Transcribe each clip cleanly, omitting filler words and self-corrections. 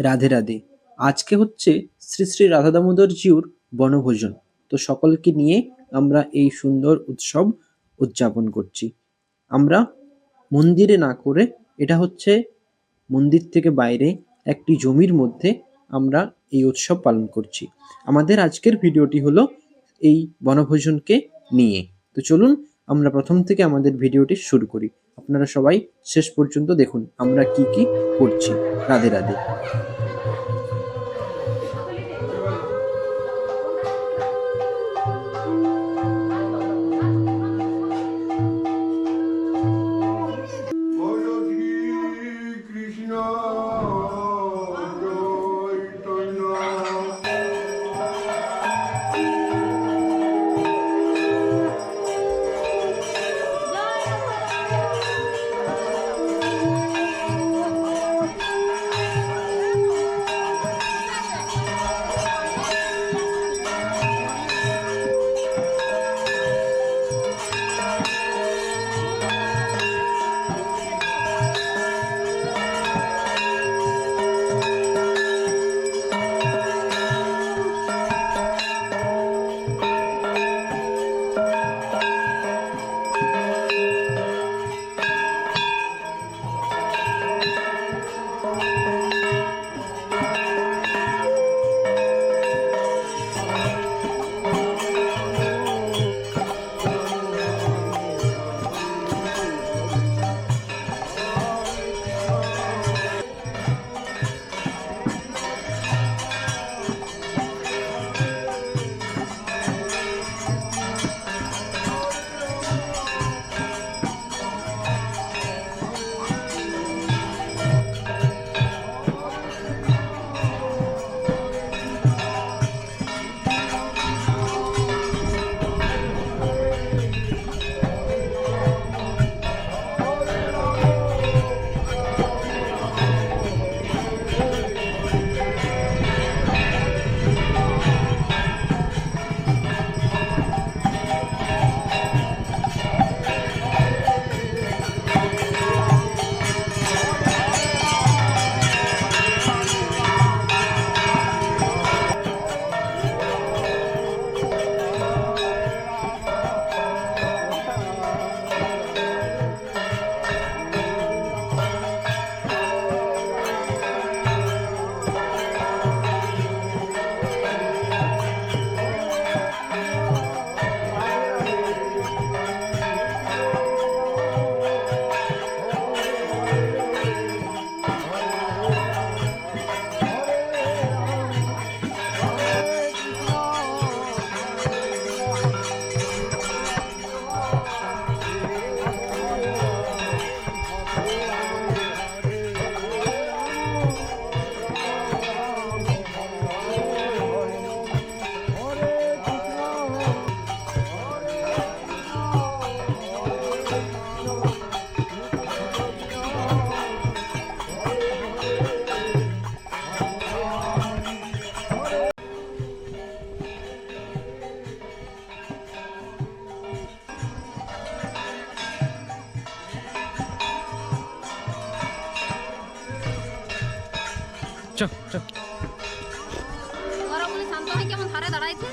রাধে রাধে। আজকে হচ্ছে শ্রী শ্রী রাধা দামোদর জিউর বনভোজন। তো সকলকে নিয়ে আমরা এই সুন্দর উৎসব উদযাপন করছি। আমরা মন্দিরে না করে এটা হচ্ছে মন্দির থেকে বাইরে একটি জমির মধ্যে আমরা এই উৎসব পালন করছি। আমাদের আজকের ভিডিওটি হলো এই বনভোজনকে নিয়ে। তো চলুন আমরা প্রথম থেকে আমাদের ভিডিওটি শুরু করি। আপনারা সবাই শেষ পর্যন্ত দেখুন আমরা কি কি করছি। Radhe Radhe. Hare Krishna, Chaitanya. ওরা বলে শান্ত হয়ে কেমন ধারে দাঁড়াইছে।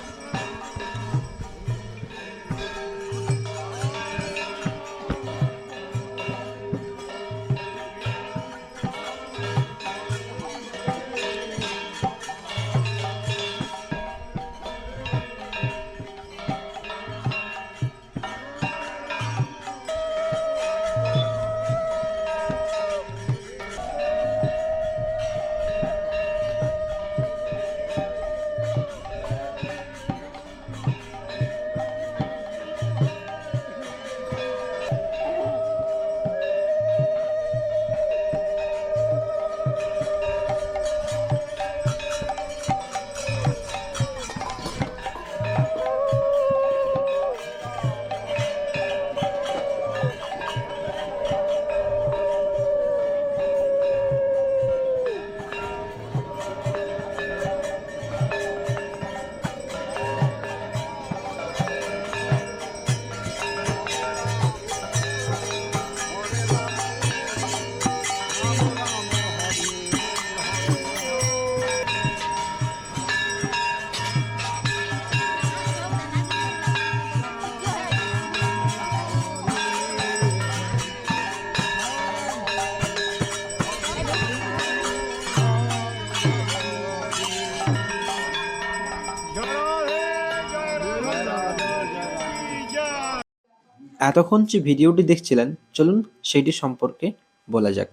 এতক্ষণ যে ভিডিওটি দেখছিলেন, চলুন সেইটি সম্পর্কে বলা যাক।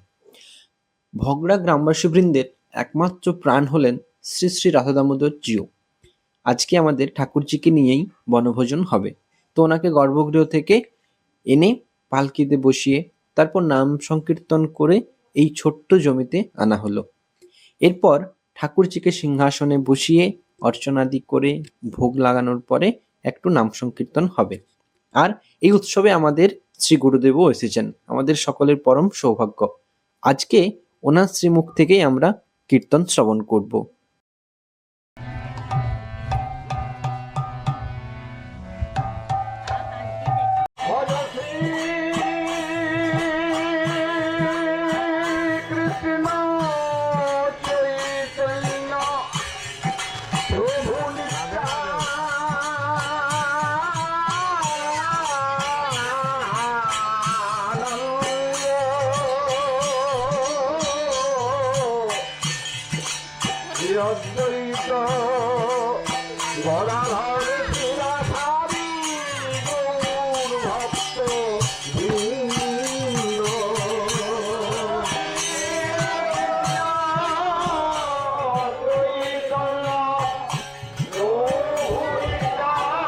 ভগড়া গ্রামবাসীবৃন্দের একমাত্র প্রাণ হলেন শ্রী শ্রী রাধা দামোদর জিউ। আজকে আমাদের ঠাকুরজিকে নিয়েই বনভোজন হবে। তো ওনাকে গর্ভগৃহ থেকে এনে পালকিতে বসিয়ে তারপর নাম সংকীর্তন করে এই ছোট্ট জমিতে আনা হলো। এরপর ঠাকুরজিকে সিংহাসনে বসিয়ে অর্চনাদি করে ভোগ লাগানোর পরে একটু নাম সংকীর্তন হবে। আর এই উৎসবে আমাদের শ্রী গুরুদেবও এসেছেন, আমাদের সকলের পরম সৌভাগ্য। আজকে ওনার শ্রীমুখ থেকেই আমরা কীর্তন শ্রবণ করব। ভজ শ্রী কৃষ্ণ চৈতন্য প্রভু নিত্যানন্দ অদ্বৈত গদাধর শিরাধারী গৌর ভক্ত বৃন্দ। চৈতন্য প্রভু নিত্যানন্দ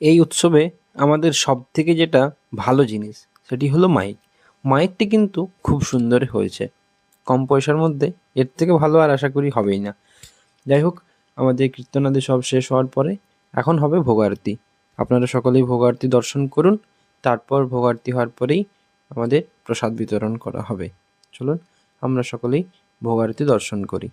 এই উৎসবে আমাদের সব থেকে যেটা ভালো জিনিস সেটি হলো মাইক। মাইকটি কিন্তু খুব সুন্দর হয়েছে, কম পয়সার মধ্যে এর থেকে ভালো আর আশা করি হবেই না। যাই হোক, আমাদের কীর্তনাদি সব শেষ হওয়ার পরে এখন হবে ভোগারতি। আপনারা সকলেই ভোগারতি দর্শন করুন, তারপর ভোগারতি হওয়ার পরেই আমাদের প্রসাদ বিতরণ করা হবে। চলুন আমরা সকলেই ভোগারতি দর্শন করি।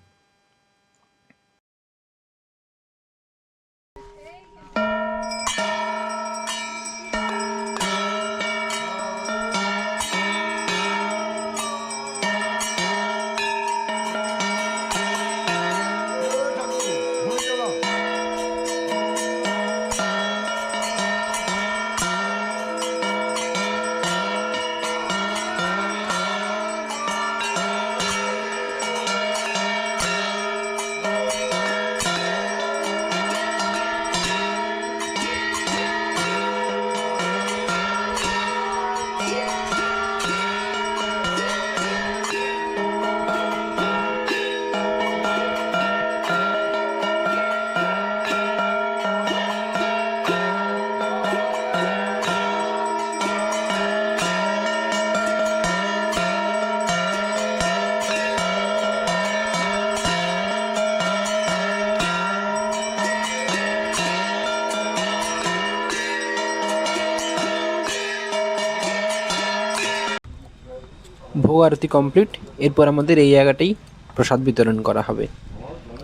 ভোগ আরতি কমপ্লিট, এরপর আমাদের এই জায়গাটাই প্রসাদ বিতরণ করা হবে।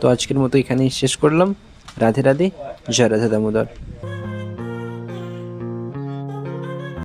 তো আজকের মতো এখানেই শেষ করলাম। রাধে রাধে, জয় রাধা দামোদর।